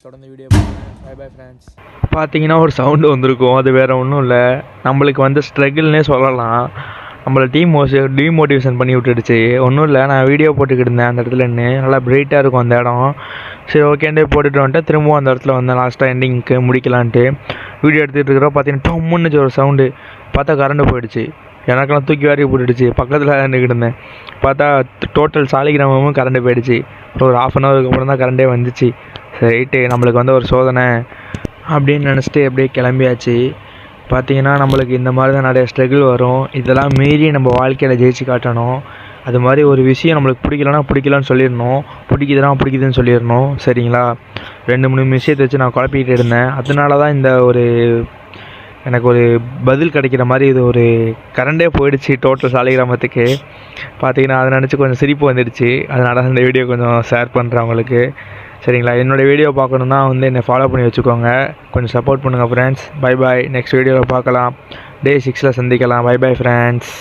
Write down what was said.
தொடர்ந்து வீடியோ பாருங்கள். Bye bye friends. பார்த்தீங்கன்னா ஒரு சவுண்டு வந்திருக்கும். அது வேறு ஒன்றும் இல்லை, நம்மளுக்கு வந்து ஸ்ட்ரகிள்னே சொல்லலாம். நம்மளை டீமோட்டிவேஷன் பண்ணி விட்டுடுச்சு. ஒன்றும் இல்லை, நான் வீடியோ போட்டுக்கிட்டு இருந்தேன் அந்த இடத்துல நின்று. நல்லா பிரைட்டாக இருக்கும் அந்த இடம். சரி ஓகேண்டே போட்டுட்டு வந்துட்டு திரும்பவும் அந்த இடத்துல வந்தேன் லாஸ்ட்டாக எண்டிங்க்கு முடிக்கலான்ட்டு. வீடியோ எடுத்துகிட்டு இருக்கிறோம். பார்த்தீங்கன்னா டம்முன்னு ஒரு சவுண்டு. பார்த்தா கரண்ட் போயிடுச்சு. எனக்கெல்லாம் தூக்கி வாரி போட்டுடுச்சு. பக்கத்தில் நின்றுக்கிட்டு இருந்தேன். பார்த்தா டோட்டல் சாலிகிராமமும் கரண்ட் போயிடுச்சு. ஒரு 1/2 ஹவருக்கு அப்புறம் தான் கரண்டே வந்துச்சு. ரைட்டு, நம்மளுக்கு வந்து ஒரு சோதனை அப்படின்னு நினச்சிட்டு அப்படியே கிளம்பியாச்சு. பார்த்திங்கன்னா நம்மளுக்கு இந்த மாதிரி தான் நிறைய ஸ்ட்ரகிள் வரும். இதெல்லாம் மீறி நம்ம வாழ்க்கையில் ஜெயிச்சு காட்டணும். அது மாதிரி ஒரு விஷயம் நம்மளுக்கு பிடிக்கலன்னு சொல்லிடணும், பிடிக்குதுன்னு சொல்லிடணும். சரிங்களா? 2-3 விஷயத்தை வச்சு நான் குழப்பிக்கிட்டு இருந்தேன். அதனால தான் இந்த ஒரு எனக்கு ஒரு பதில் கிடைக்கிற மாதிரி இது ஒரு கரண்டே போயிடுச்சு டோட்டல் சாலிகிராமத்துக்கு. பார்த்திங்கன்னா அதை நினச்சி கொஞ்சம் சிரிப்பு வந்துடுச்சு. அதனால இந்த வீடியோ கொஞ்சம் ஷேர் பண்ணுறேன் உங்களுக்கு. சரிங்களா? என்னோடய வீடியோ பார்க்கணுன்னா வந்து என்னை ஃபாலோ பண்ணி வச்சுக்கோங்க. கொஞ்சம் சப்போர்ட் பண்ணுங்கள் ஃப்ரெண்ட்ஸ். Bye bye. நெக்ஸ்ட் வீடியோவில் பார்க்கலாம். Day 6 சந்திக்கலாம். Bye bye friends.